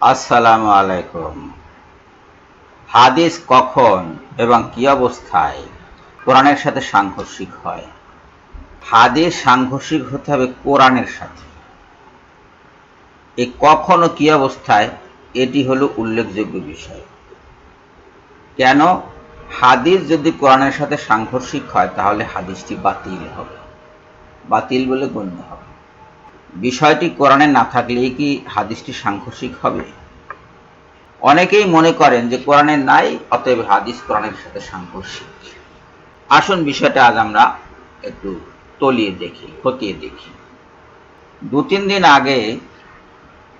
আসসালামু আলাইকুম। হাদিস কখন এবং কি অবস্থায় কোরআনের সাথে সাংঘর্ষিক হয়? হাদিস সাংঘর্ষিক হতে হবে কোরআনের সাথে। এই কখন ও কি অবস্থায়, এটি হলো উল্লেখযোগ্য বিষয়। কেন? হাদিস যদি কোরআনের সাথে সাংঘর্ষিক হয় তাহলে হাদিসটি বাতিল হবে, বাতিল বলে গণ্য হবে। বিষয়টি কোরআনে না থাকলেই কি হাদিসটি সাংঘর্ষিক হবে? অনেকেই মনে করেন যে কোরআনে নাই, অতএব হাদিস কোরআনের সাথে সাংঘর্ষিক। আসুন বিষয়টা আজ আমরা একটু তলিয়ে দেখি, খতিয়ে দেখি। 2-3 দিন আগে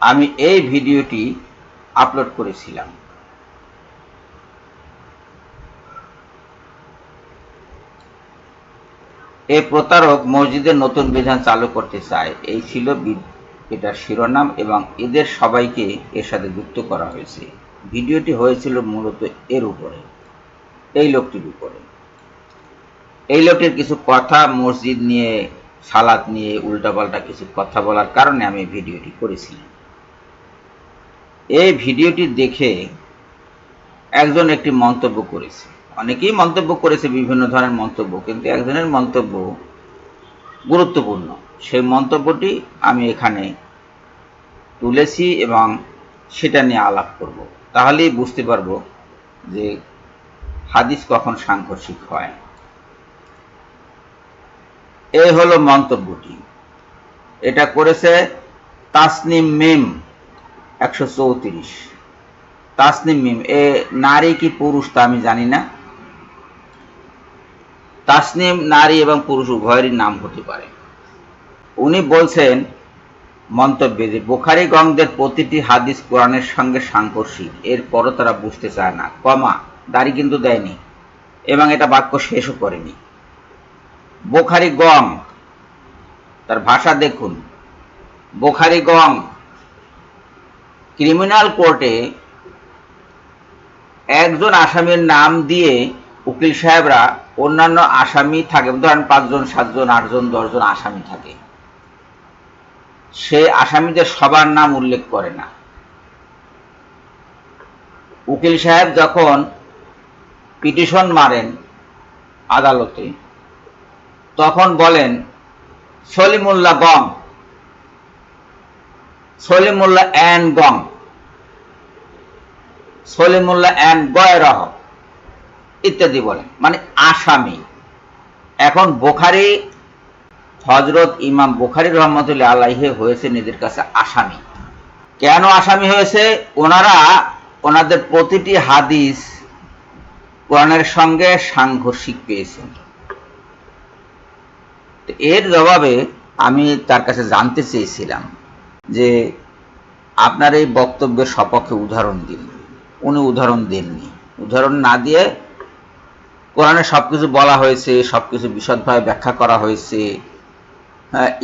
আমি এই ভিডিওটি আপলোড করেছিলাম। এই প্রতারক মসজিদের নতুন বিধান চালু করতে চায়, এই ছিল এটার শিরোনাম, এবং এদের সবাইকে এর সাথে যুক্ত করা হয়েছে। ভিডিওটি হয়েছিল মূলত এর উপরে, এই লোকটির উপরে। এই লোকটির কিছু কথা মসজিদ নিয়ে, সালাত নিয়ে উল্টাপাল্টা কিছু কথা বলার কারণে আমি ভিডিওটি করেছিলাম। এই ভিডিওটি দেখে একজন একটি মন্তব্য করেছে। অনেকেই মন্তব্য করেছে, বিভিন্ন ধরনের মন্তব্য, কিন্তু একজনের মন্তব্য গুরুত্বপূর্ণ। সেই মন্তব্যটি আমি এখানে তুলেছি এবং সেটা নিয়ে আলাপ করব। তাহলেই বুঝতে পারবো যে হাদিস কখন সাংঘর্ষিক হয়। এই হলো মন্তব্যটি। এটা করেছে তাসনিম মিম 134। তাসনিম মিম, এ নারী কি পুরুষ তা আমি জানি না। তাসনিম নারী এবং পুরুষ উভয়েরই নাম হতে পারে। উনি বলছেন মন্তব্যে যে বুখারী গ্রন্থের প্রতিটি হাদিস কোরআনের সঙ্গে সাংঘর্ষিক, এরপরও তারা বুঝতে চায় না, কমা দাড়ি কিন্তু দেয়নি এবং এটা বাক্য শেষও করেনি। বুখারী গম, তার ভাষা দেখুন। বুখারী গম, ক্রিমিনাল কোর্টে একজন আসামির নাম দিয়ে উকিল সাহেবরা অন্যান্য আসামি থাকে, ধরেন 5 জন 7 জন 8 জন 10 জন আসামি থাকে, সে আসামিদের সবার নাম উল্লেখ করে না। উকিল সাহেব যখন পিটিশন মারেন আদালতে, তখন বলেন সলিমুল্লাহ গং, সলিমুল্লাহ অ্যান গং, সলিমুল্লাহ অ্যান গয়রহ ইত্যাদি বলেন, মানে আসামি। এখন বুখারী, হযরত ইমাম বুখারী রহমাতুল্লাহ আলাইহি হয়েছে এদের কাছে আসামি। কেন আসামি হয়েছে? ওনারা ওনাদের প্রতিটি হাদিস কোরআনের সঙ্গে সাংঘর্ষিক পেয়েছেন। এর জবাবে আমি তার কাছে জানতে চেয়েছিলাম যে আপনার এই বক্তব্যের সপক্ষে উদাহরণ দিন। উনি উদাহরণ দেননি। উদাহরণ না দিয়ে কোরআনে সবকিছু বলা হয়েছে, সবকিছু বিশদভাবে ব্যাখ্যা করা হয়েছে,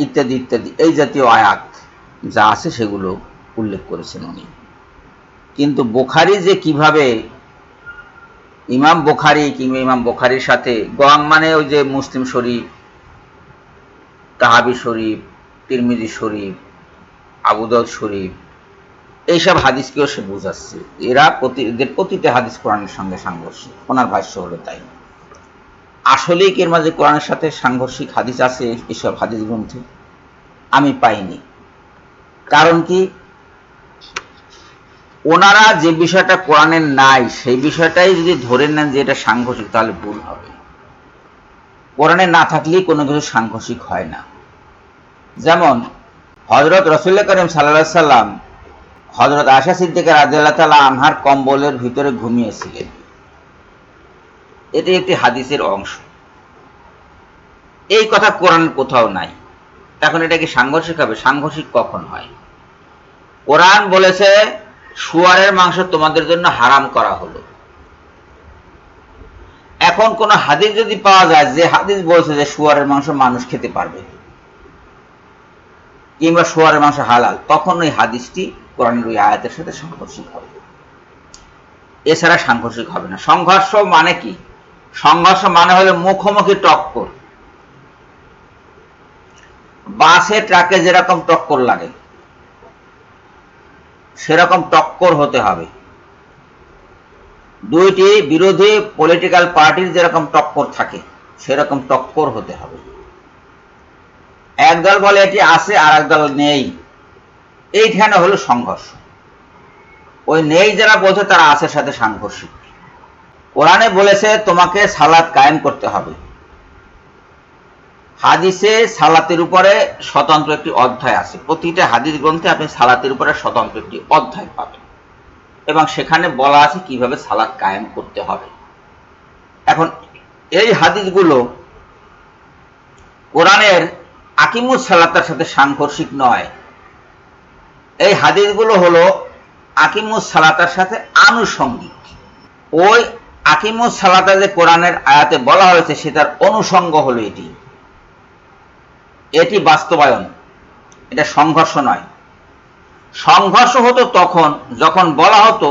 ইত্যাদি ইত্যাদি, এই জাতীয় আয়াত যা আছে সেগুলো উল্লেখ করেছেন উনি। কিন্তু বুখারী যে কিভাবে, ইমাম বুখারী কিংবা ইমাম বুখারীর সাথে গং মানে ওই যে মুসলিম শরীফ, তাহাবি শরীফ, তিরমিজি শরীফ, আবু দাউদ শরীফ, এইসব হাদিসকেও সে বুঝাচ্ছে এদের প্রতিটা হাদিস কোরআনের সঙ্গে সাংঘর্ষিক। ওনার ভাষ্য হলো তাই। আসলেই কি এর মাঝে কোরআনের সাথে সাংঘর্ষিক হাদিস আছে এসব হাদিস গ্রন্থে? আমি পাইনি। কারণ কি? ওনারা যে বিষয়টা কোরআনে নাই সেই বিষয়টাই যদি ধরে নেন যে এটা সাংঘর্ষিক, তাহলে ভুল হবে। কোরআনে না থাকলেই কোনো কিছু সাংঘর্ষিক হয় না। যেমন হযরত রাসূলুল্লাহ কারীম সাল্লাল্লাহু আলাইহি সাল্লাম হযরত আয়েশা সিদ্দিকা রাদিয়াল্লাহু তাআলা আনহার কম্বলের ভিতরে ঘুমিয়েছিলেন, এটি একটি হাদিসের অংশ। এই কথা কোরআনের কোথাও নাই। এখন এটা কি সাংঘর্ষিক হবে? সাংঘর্ষিক কখন হয়? কোরআন বলেছে শুয়ারের মাংস তোমাদের জন্য হারাম করা হলো। এখন কোন হাদিস যদি পাওয়া যায় যে হাদিস বলছে যে শুয়ারের মাংস মানুষ খেতে পারবে কিংবা শুয়ারের মাংস হালাল, তখন ওই হাদিসটি কোরআনের ওই আয়াতের সাথে সাংঘর্ষিক হবে। এছাড়া সাংঘর্ষিক হবে না। সংঘর্ষ মানে কি? সংঘর্ষ মানে হলো মুখোমুখি টক্কর। বাসে ট্রাকে যেরকম টক্কর লাগে, সেরকম টক্কর হতে হবে। দুইটি বিরোধী পলিটিক্যাল পার্টির যেরকম টক্কর থাকে সেরকম টক্কর হতে হবে। একদল বলে এটি আছে আর একদল নেই, এইখানে হলো সংঘর্ষ। ওই নেই যারা বলছে তারা আছে সাথে সাংঘর্ষিক। কোরআনে বলেছে তোমাকে সালাত কায়েম করতে হবে, হাদিসে সালাতের উপরে স্বতন্ত্র একটি অধ্যায় আছে। প্রতিটা হাদিস গ্রন্থে আপনি সালাতের উপরে স্বতন্ত্র একটি অধ্যায় পাবেন এবং সেখানে বলা আছে কিভাবে সালাত কায়েম করতে হবে। এখন এই হাদিসগুলো কোরআনের আকিমুস সালাতের সাথে সাংঘর্ষিক নয়। এই হাদিসগুলো হলো আকিমুস সালাতের সাথে আনুষঙ্গিক। ওই আকিমুস সালাতে যে কোরআনের আয়াতে বলা হয়েছে সেটার অনুষঙ্গ হলো এটি, এটি বাস্তবায়ন, এটা সংঘর্ষ নয়। সংঘর্ষ হতো তখন যখন বলা হতো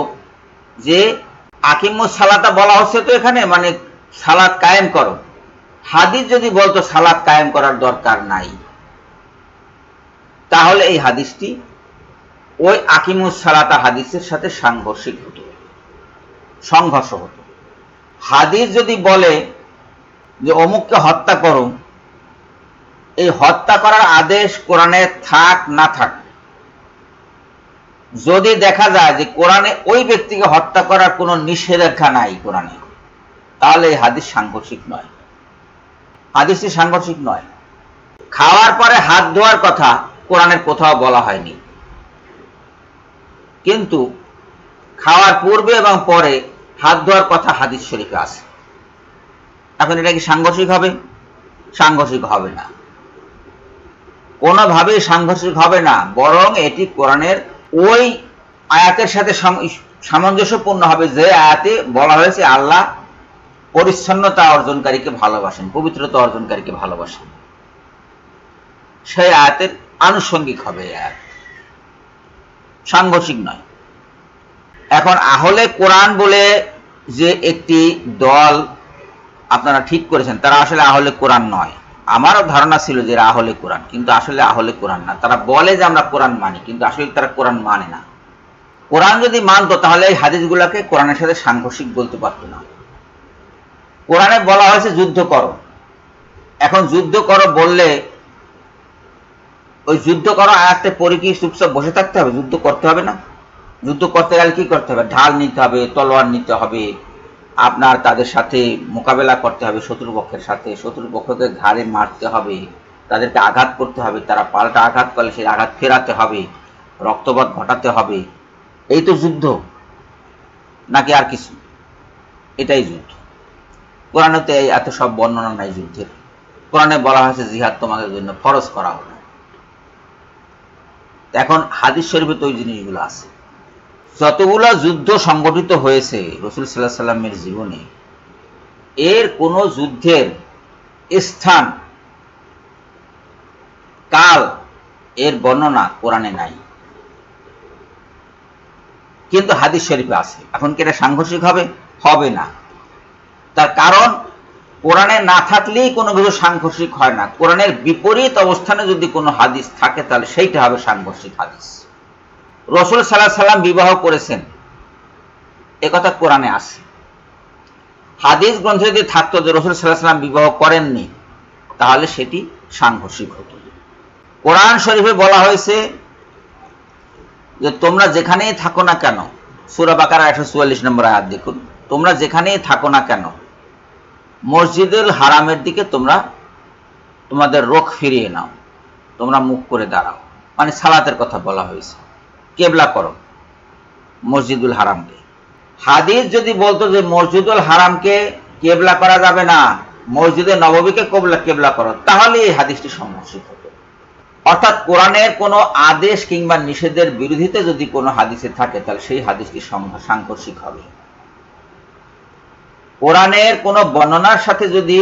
যে আকিমুস সালাতা বলা হচ্ছে তো এখানে মানে সালাত কায়েম করো, হাদিস যদি বলতো সালাত কায়েম করার দরকার নাই, তাহলে এই হাদিসটি ওই আকিমুস সালাতা হাদিসের সাথে সাংঘর্ষিক হতো, সংঘর্ষ হতো। হাদিস যদি বলে যে অমুককে হত্যা করো, এই হত্যা করার আদেশ কোরআনে থাক না থাক, যদি দেখা যায় যে কোরআনে ওই ব্যক্তিকে হত্যা করার কোনো নিষেধাজ্ঞা নাই কোরআনে, তাহলে এই হাদিস সাংঘর্ষিক নয়, হাদিসটি সাংঘর্ষিক নয়। খাওয়ার পরে হাত ধোয়ার কথা কোরআনের কোথাও বলা হয়নি, কিন্তু খাওয়ার পূর্বে এবং পরে হাত ধোয়ার কথা হাদিস শরীফে আছে। এখন এটা কি সাংঘর্ষিক হবে? সাংঘর্ষিক হবে না, কোনোভাবেই সাংঘর্ষিক হবে না, বরং এটি কোরআনের ওই আয়াতের সাথে সামঞ্জস্যপূর্ণ হবে যে আয়াতে বলা হয়েছে আল্লাহ পরিচ্ছন্নতা অর্জনকারীকে ভালোবাসেন, পবিত্রতা অর্জনকারীকে ভালোবাসেন, সেই আয়াতের আনুষঙ্গিক হবে এই আয়াত, সাংঘর্ষিক নয়। এখন আহলে কোরআন বলে যে একটি দল আপনারা ঠিক করেছেন, তারা আসলে আহলে কোরআন নয়। আমারও ধারণা ছিল যে এরা আহলে কোরআন, কিন্তু আসলে আহলে কোরআন না। তারা বলে যে আমরা কোরআন মানি, কিন্তু আসলে তারা কোরআন মানে না। কোরআন যদি মানতো তাহলে এই হাদিসগুলোকে কোরআনের সাথে সাংঘর্ষিক বলতে পারতো না। কোরআনে বলা হয়েছে যুদ্ধ করো, এখন যুদ্ধ করো বললে ওই যুদ্ধ করো আয়াতে পরে কি চুপচাপ বসে থাকতে হবে? যুদ্ধ করতে হবে না? যুদ্ধ করতে গেলে কি করতে হবে? ঢাল নিতে হবে, তলোয়ার নিতে হবে, আপনার তাদের সাথে মোকাবেলা করতে হবে, শত্রুপক্ষের সাথে শত্রুপক্ষকে ঘাড়ে মারতে হবে, তাদেরকে আঘাত করতে হবে, তারা পাল্টা আঘাত করলে সেই আঘাত ফেরাতে হবে, রক্তপাত ঘটাতে হবে। এই তো যুদ্ধ, নাকি আর কিছু? এটাই যুদ্ধ। কোরআনে তো এত সব বর্ণনা নাই যুদ্ধের। কোরআনে বলা হয়েছে জিহাদ তোমাদের জন্য ফরজ করা হলো। এখন হাদিস শরীফে তো ওই জিনিসগুলো আছে। যতগুলো যুদ্ধ সংগঠিত হয়েছে রাসূল সাল্লাল্লাহু আলাইহি সাল্লামের জীবনে, এর কোন যুদ্ধের স্থান, কাল, এর বর্ণনা কোরআনে নাই, কিন্তু হাদিস শরীফে আছে। এখন কি এটা সাংঘর্ষিক হবে? হবে না। তার কারণ কোরআনে না থাকলেই কোনো কিছু সাংঘর্ষিক হয় না। কোরআনের বিপরীত অবস্থানে যদি কোনো হাদিস থাকে তাহলে সেইটা হবে সাংঘর্ষিক হাদিস। রাসূল সাল্লাল্লাহু আলাইহি সাল্লাম বিবাহ করেছেন, একথা কোরআনে আছে। হাদিস গ্রন্থে যদি থাকতো যে রাসূল সাল্লাল্লাহু আলাইহি সাল্লাম বিবাহ করেননি, তাহলে সেটি সাংঘর্ষিক হতো। কোরআন শরীফে বলা হয়েছে যে তোমরা যেখানেই থাকো না কেন, সূরা বাকারা 144 নম্বর আয়াত দেখুন, তোমরা যেখানেই থাকো না কেন মসজিদুল হারামের দিকে তোমরা তোমাদের রুখ ফিরিয়ে নাও, তোমরা মুখ করে দাঁড়াও। মানে সালাতের কথা বলা হয়েছে, কেবলা করো মসজিদুল হারামকে। হাদিস যদি বলতো যে মসজিদুল হারামকে কেবলা করা যাবে না, মসজিদে নববীকে কেবলা করো, তাহলে এই হাদিসটি সাংঘর্ষিক হতো। অর্থাৎ কোরআনের কোনো আদেশ কিংবা নিষেধের বিরোধিতা যদি কোনো হাদিসে থাকে তাহলে সেই হাদিসটি সাংঘর্ষিক হবে। কোরআনের কোনো বর্ণনার সাথে যদি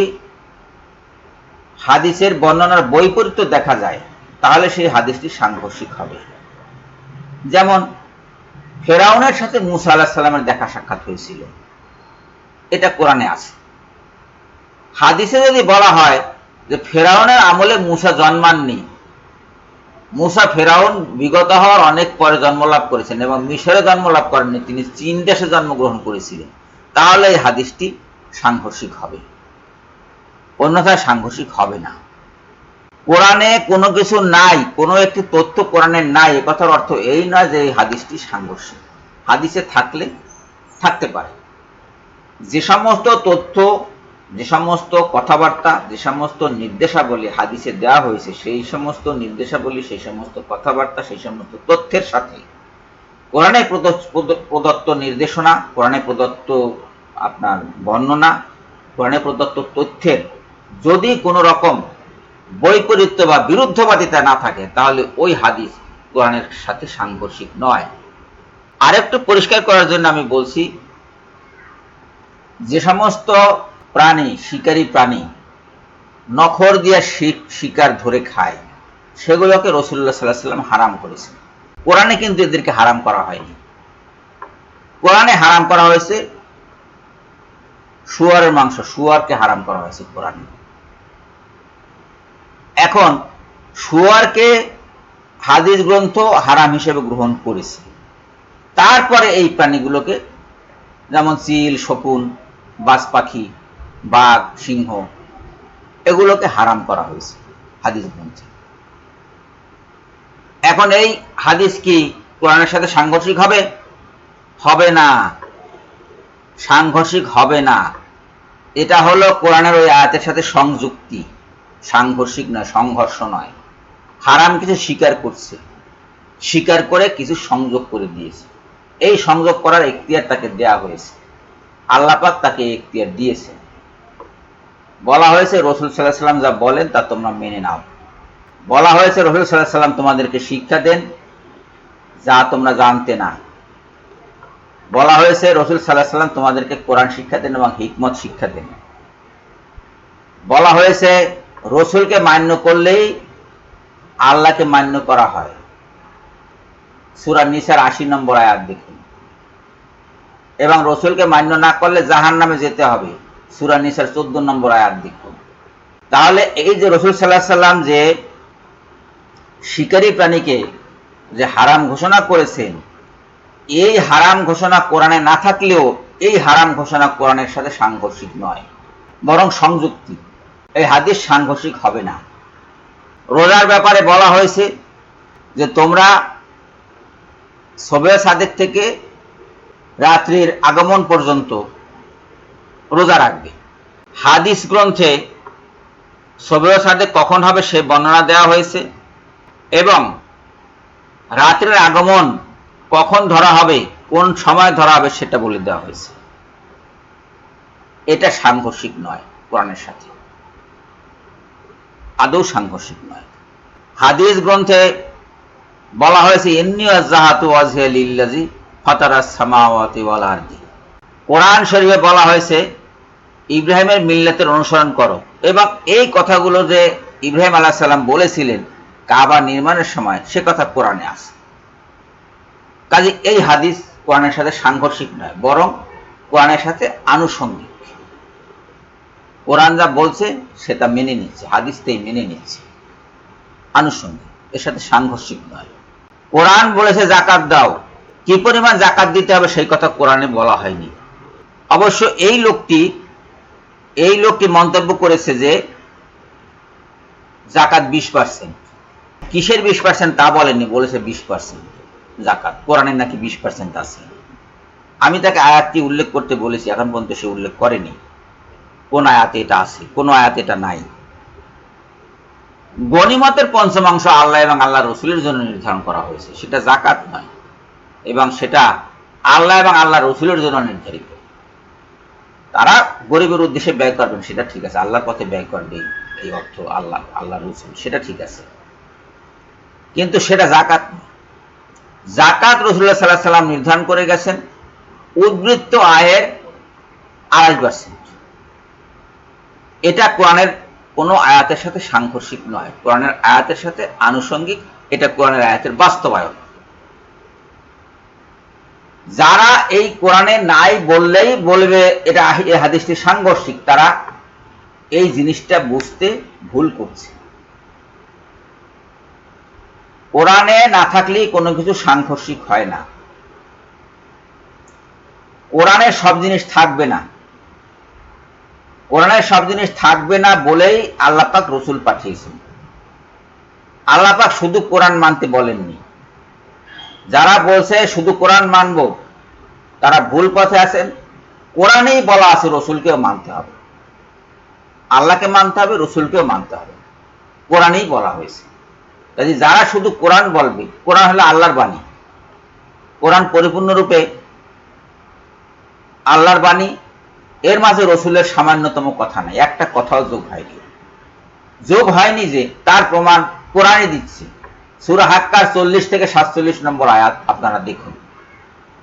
হাদিসের বর্ণনার বৈপরীত্য দেখা যায় তাহলে সেই হাদিসটি সাংঘর্ষিক হবে। যেমন ফেরাউনের সাথে মূসা আলাইহিস সালামের দেখা সাক্ষাৎ হয়েছিল, এটা কোরআনে আছে। হাদিসে যদি বলা হয় যে ফেরাউনের আমলে মূসা জন্মাননি, মুসা ফেরাউন বিগত হওয়ার অনেক পরে জন্মলাভ করেছেন এবং মিশরে জন্মলাভ করেননি, তিনি চীন দেশে জন্মগ্রহণ করেছিলেন। তাহলে এই হাদিসটি সাংঘর্ষিক হবে, অন্যথায় সাংঘর্ষিক হবে না। কোরআনে কোনো কিছু নাই, কোনো একটি তথ্য কোরআনে নাই, এ কথার অর্থ এই নয় যে এই হাদিসটি সাংঘর্ষিক। হাদিসে থাকলে থাকতে পারে। যে সমস্ত তথ্য, যে সমস্ত কথাবার্তা, যে সমস্ত নির্দেশাবলী হাদিসে দেওয়া হয়েছে, সেই সমস্ত নির্দেশাবলী, সেই সমস্ত কথাবার্তা, সেই সমস্ত তথ্যের সাথে কোরআনে প্রদত্ত নির্দেশনা, কোরআনে প্রদত্ত আপনার বর্ণনা, কোরআনে প্রদত্ত তথ্যের যদি কোনো রকম বৈপরীত্য বা বিরুদ্ধবাদিতা না থাকে, তাহলে ওই হাদিস কোরআনের সাথে সাংঘর্ষিক নয়। আরেকটু পরিষ্কার করার জন্য আমি বলছি, যে সমস্ত প্রাণী, শিকারী প্রাণী নখর দিয়ে শিকার ধরে খায়, সেগুলোকে রাসূলুল্লাহ সাল্লাল্লাহু আলাইহি ওয়াসাল্লাম হারাম করেছেন। কোরআনে কিন্তু এদেরকে হারাম করা হয়নি। কোরআনে হারাম করা হয়েছে শুয়োরের মাংস, শুয়োরকে হারাম করা হয়েছে কোরআনে। এখন শুয়োরকে হাদিস গ্রন্থ হারাম হিসেবে গ্রহণ করেছে, তারপরে এই প্রাণীগুলোকে, যেমন চিল, শকুন, বাজ পাখি, বাঘ, সিংহ, এগুলোকে হারাম করা হয়েছে হাদিস গ্রন্থে। এখন এই হাদিস কি কোরআনের সাথে সাংঘর্ষিক হবে? হবে না, সাংঘর্ষিক হবে না। এটা হলো কোরআনের ওই আয়াতের সাথে সংযুক্তি, সাংঘর্ষিক নয়, সংঘর্ষ নয়। হারাম কিছু স্বীকার করছে, স্বীকার করে কিছু সংযোগ করে দিয়েছে। এই সংযোগ করার এখতিয়ার তাকে দেয়া হয়েছে, আল্লাহ পাক তাকে এখতিয়ার দিয়েছে। বলা হয়েছে রাসূল সাল্লাল্লাহু আলাইহি ওয়াসাল্লাম যা বলেন তা তোমরা মেনে নাও। বলা হয়েছে রাসূল সাল্লাল্লাহু আলাইহি ওয়াসাল্লাম তোমাদেরকে শিক্ষা দেন যা তোমরা জানতে না। বলা হয়েছে রাসূল সাল্লাল্লাহু আলাইহি ওয়াসাল্লাম তোমাদেরকে কোরআন শিক্ষা দেন এবং হিকমত শিক্ষা দেন। বলা হয়েছে রাসূলকে মান্য করলেই আল্লাহকে মান্য করা হয়। সূরা নিসার ৮০ নম্বর আয়াত দেখুন। এবং রাসূলকে মান্য না করলে জাহান্নামে যেতে হবে, সূরা নিসার ১৪ নম্বর আয়াত দেখুন। তাহলে এই যে রাসূল সাল্লাল্লাহু আলাইহি ওয়াসাল্লাম যে শিকারী প্রাণীকে যে হারাম ঘোষণা করেছেন, এই হারাম ঘোষণা কোরআনে না থাকলেও এই হারাম ঘোষণা কোরআনের সাথে সাংঘর্ষিক নয়, বরং সংযুক্তি। এই হাদিস সাংঘর্ষিক হবে না। রোজার ব্যাপারে বলা হয়েছে যে তোমরা শবে সাদেক থেকে রাত্রির আগমন পর্যন্ত রোজা রাখবে। হাদিস গ্রন্থে শবে সাদেক কখন হবে সে বর্ণনা দেওয়া হয়েছে এবং রাত্রের আগমন কখন ধরা হবে, কোন সময় ধরা হবে সেটা বলে দেওয়া হয়েছে। এটা সাংঘর্ষিক নয়, কোরআনের সাথে আদৌ সাংঘর্ষিক নয়। হাদিস গ্রন্থে বলা হয়েছে ইন্নী ওয়াজজাহাতু ওয়াজহিয়া লিল্লাযী ফাতারাস সামাওয়াতি ওয়াল আরদি। কোরআন শরীফে বলা হয়েছে ইব্রাহিমের মিল্লাতের অনুসরণ করো, এবং এই কথাগুলো যে ইব্রাহিম আলাইহিস সালাম বলেছিলেন কাবা নির্মাণের সময়, সে কথা কোরআনে আছে। কাজে এই হাদিস কোরআনের সাথে সাংঘর্ষিক নয়, বরং কোরআনের সাথে আনুষঙ্গিক। কোরআন যা বলছে সেটা মেনে নিচ্ছে, হাদিসটাই মেনে নিচ্ছে, আনুষঙ্গিক, এর সাথে সাংঘর্ষিক নয়। কোরআন বলেছে যাকাত দাও, কি পরিমাণ যাকাত দিতে হবে সেই কথা কোরআনে বলা হয়নি। অবশ্য এই লোকটি মন্তব্য করেছে যে যাকাত 20%। কিসের 20% তা বলেনি, বলেছে 20% যাকাত। কোরআনের নাকি 20% আছে। আমি তাকে আয়াতটি উল্লেখ করতে বলেছি, এখন পর্যন্ত সে উল্লেখ করেনি কোন আয়াতে এটা আছে, কোন আয়াতে এটা নাই। গনিমতের পঞ্চমাংশ আল্লাহ এবং আল্লাহ রসুলের জন্য নির্ধারণ করা হয়েছে, সেটা যাকাত নয়, এবং সেটা আল্লাহ এবং আল্লাহ রসুলের জন্য নির্ধারিত। তারা গরিবের উদ্দেশ্যে ব্যয় করবেন, সেটা ঠিক আছে, আল্লাহর পথে ব্যয় করবে, এই অর্থ আল্লাহ রসুল, সেটা ঠিক আছে, কিন্তু সেটা যাকাত নয়। যাকাত রাসূলুল্লাহ সাল্লাল্লাহু আলাইহি ওয়াসাল্লাম নির্ধারণ করে গেছেন উদ্বৃত্ত আয়ের 2.5%। এটা কোরআনের কোনো আয়াতের সাথে সাংঘর্ষিক নয়, কোরআনের আয়াতের সাথে আনুষঙ্গিক, এটা কোরআনের আয়াতের বাস্তবায়ন। যারা এই কোরআনে নাই বললেই বলবে এটা এই হাদিসটি সাংঘর্ষিক, তারা এই জিনিসটা বুঝতে ভুল করছে। কোরআনে না থাকলেই কোনো কিছু সাংঘর্ষিক হয় না। কোরআনে সব জিনিস থাকবে না, কোরআনে সব জিনিস থাকবে না বলেই আল্লাহ পাক রসুল পাঠিয়েছেন। আল্লাহ পাক শুধু কোরআন মানতে বলেননি। যারা বলছে শুধু কোরআন মানব তারা ভুল পথে আছেন। কোরআনেই বলা আছে রসুলকেও মানতে হবে, আল্লাহকে মানতে হবে, রসুলকেও মানতে হবে, কোরআনেই বলা হয়েছে। কাজে যারা শুধু কোরআন বলবে, কোরআন হলো আল্লাহর বাণী, কোরআন পরিপূর্ণরূপে আল্লাহর বাণী, এর মাঝে রসুলের সামান্যতম কথা নাই, একটা কথাও যোগ হয়নি। যোগ হয়নি যে তার প্রমাণ কোরআনে দিচ্ছে। সূরা হাক্কার 40 থেকে 47 নম্বর আয়াত আপনারা দেখুন,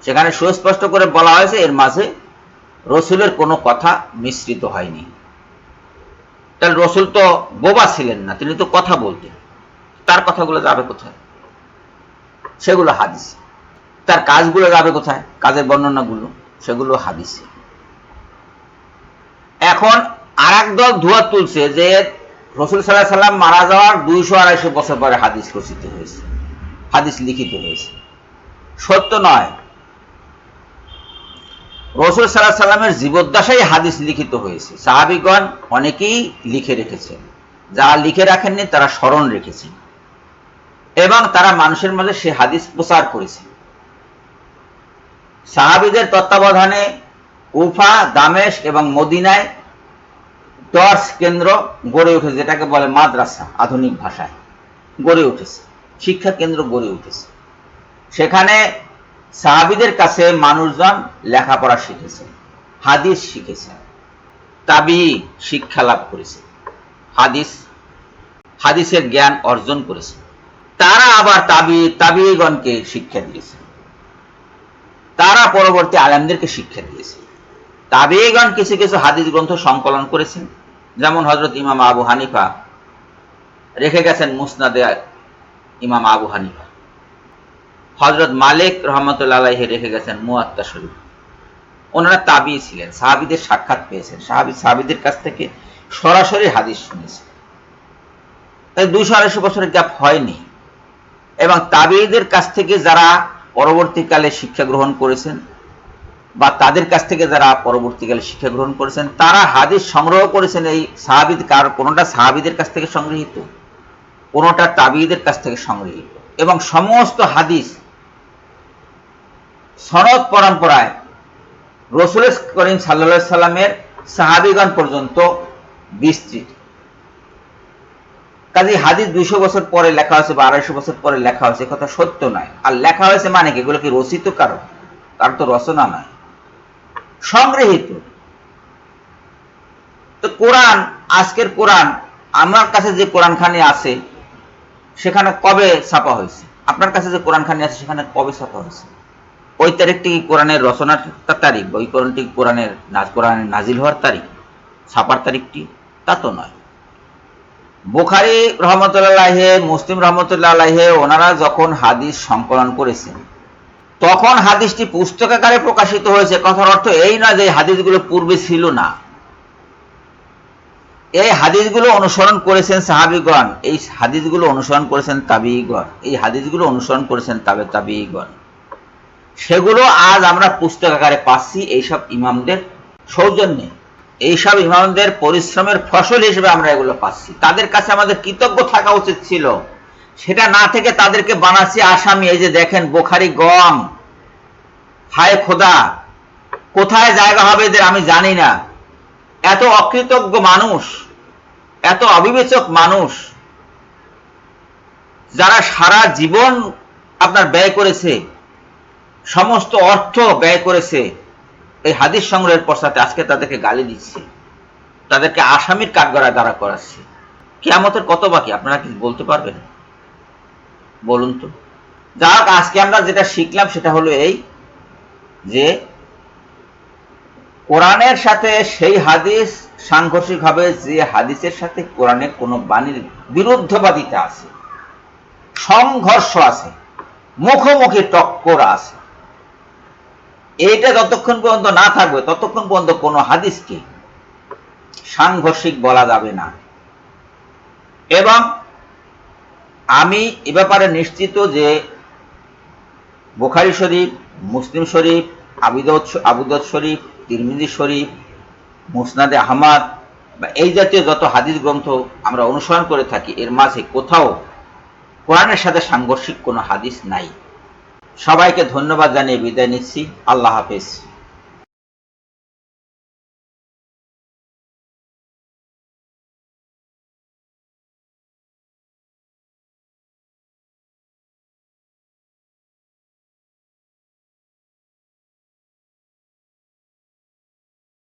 সেখানে সুস্পষ্ট করে বলা হয়েছে এর মাঝে রসুলের কোনো কথা মিশ্রিত হয়নি। তাহলে রসুল তো বোবা ছিলেন না, তিনি তো কথা বলতেন, তার কথাগুলো যাবে কোথায়? সেগুলো হাদিসে। তার কাজগুলো যাবে কোথায়? কাজের বর্ণনাগুলো, সেগুলো হাদিসে। এখন আর একদল ধোঁয়া তুলছে যে রসুল সাল্লাল্লাহু আলাইহি সাল্লাম মারা যাওয়ার 200-250 বছর পরে হাদিস রচিত হয়েছে, হাদিস লিখিত হয়েছে। সত্য নয়। রসুল সাল্লাল্লাহু আলাইহি সাল্লামের জীবদ্দশায় হাদিস লিখিত হয়েছে। সাহাবীগণ অনেকেই লিখে রেখেছেন, যারা লিখে রাখেননি তারা স্মরণ রেখেছেন এবং তারা মানুষের মাঝে সে হাদিস প্রচার করেছে। সাহাবীদের তত্ত্বাবধানে কুফা, দামেস্ক এবং মদিনায় দর্স কেন্দ্র গড়ে উঠেছে, যেটাকে বলে মাদ্রাসা আধুনিক ভাষায়, গড়ে উঠেছে, শিক্ষা কেন্দ্র গড়ে উঠেছে। সেখানে সাহাবীদের কাছে মানুষজন লেখাপড়া শিখেছে, হাদিস শিখেছে, তাবি শিক্ষা লাভ করেছে, হাদিসের জ্ঞান অর্জন করেছে। তারা আবার তাবিগণকে শিক্ষা দিয়েছে, তারা পরবর্তী আলেমদেরকে শিক্ষা দিয়েছে। তাবিগণ কিছু কিছু হাদিস গ্রন্থ সংকলন করেছেন, যেমন হযরত ইমাম আবু হানিফা রেখে গেছেন মুসনাদে ইমাম আবু হানিফা, হযরত মালিক রহমাতুল্লাহ আলাইহি রেখে গেছেন মুয়াত্তা শরীফ। ওনারা তাবি ছিলেন, সাহাবীদের সাক্ষাৎ পেয়েছেন, সাহাবীদের কাছ থেকে সরাসরি হাদিস শুনেছেন। তাই 200-250 বছরের গ্যাপ হয়নি। এবং তাবিদের কাছ থেকে যারা পরবর্তীকালে শিক্ষা গ্রহণ করেছেন বা তাদের কাছ থেকে যারা পরবর্তীকালে শিক্ষা গ্রহণ করেছেন, তারা হাদিস সংগ্রহ করেছেন এই কোনোটা সাহাবীদের কাছ থেকে সংগৃহীত, কোনোটা তাবিদের কাছ থেকে সংগৃহীত। এবং সমস্ত হাদিস সনদ পরম্পরায় রাসূল করিম সাল্লাল্লাহু আলাইহি সাল্লামের সাহাবীগণ পর্যন্ত বিস্তৃত। কাজে হাদিস 200 বছর পরে লেখা হয়েছে বা 250 বছর পরে লেখা হয়েছে কথা সত্য নয়। আর লেখা হয়েছে মানে কি? এগুলো কি রচিত কারো? তার তো রচনা নয়, সংগৃহীত। তো কোরআন, আজকের কোরআন, আমার কাছে যে কোরআনখানি আছে সেখানে কবে ছাপা হয়েছে? আপনার কাছে যে কোরআনখানি আছে সেখানে কবে ছাপা হয়েছে? ওই তারিখটি কি কোরআনের রচনার তারিখ? ওই কোরআনটি কোরআনের নাজিল হওয়ার তারিখ, ছাপার তারিখটি? তা তো নয়। বুখারী রহমতুল্লাহ আলাইহি, মুসলিম রহমতুল্লাহ আলাইহি ওনারা যখন হাদিস সংকলন করেছেন তখন হাদিসটি পুস্তক আকারে প্রকাশিত হয়েছে। কথার অর্থ এই না যে হাদিসগুলো পূর্বে ছিল না। এই হাদিসগুলো অনুসরণ করেছেন সাহাবীগণ, এই হাদিসগুলো অনুসরণ করেছেন তাবিঈগণ, এই হাদিসগুলো অনুসরণ করেছেন তাবিঈগণ। সেগুলো আজ আমরা পুস্তক আকারে পাচ্ছি এইসব ইমামদের সৌজন্যে, এইসব ইমামদের পরিশ্রমের ফসল হিসেবে আমরা এগুলো পাচ্ছি। তাদের কাছে আমাদের কৃতজ্ঞ থাকা উচিত ছিল, সেটা না থেকে তাদেরকে বানাচ্ছি আসামি। এই যে দেখেন বুখারী গম, হায় খোদা, কোথায় জায়গা হবে এদের আমি জানি না। এত অকৃতজ্ঞ মানুষ, এত অবিবেচক মানুষ, যারা সারা জীবন আপনার ব্যয় করেছে, সমস্ত অর্থ ব্যয় করেছে এই হাদিস সংগ্রহের পশ্চাতে, আজকে তাদেরকে গালি দিচ্ছে, তাদেরকে আসামির কাঠগড়ায় দাঁড়া করাচ্ছে। কিয়ামতের কত বাকি আপনারা কি বলতে পারবেন? বলুন তো। যাক, আজকে আমরা যেটা শিখলাম সেটা হলো এই যে কোরআনের সাথে সেই হাদিস সাংঘর্ষিক হবে যে হাদিসের সাথে কোরআনের কোন বাণীর বিরুদ্ধবাদিতা আছে, সংঘর্ষ আছে, মুখোমুখি টক্কর আছে। এইটা যতক্ষণ পর্যন্ত না থাকবে ততক্ষণ পর্যন্ত কোন হাদিসকে সাংঘর্ষিক বলা যাবে না। এবং আমি এ ব্যাপারে নিশ্চিত যে বুখারী শরীফ, মুসলিম শরীফ, আবু দাউদ শরীফ, তিরমিজি শরীফ, মুসনাদে আহমদ বা এই জাতীয় যত হাদিস গ্রন্থ আমরা অনুসরণ করে থাকি, এর মাঝে কোথাও কোরআনের সাথে সাংঘর্ষিক কোনো হাদিস নাই। সবাইকে ধন্যবাদ জানিয়ে বিদায় নিচ্ছি। আল্লাহ হাফেজ।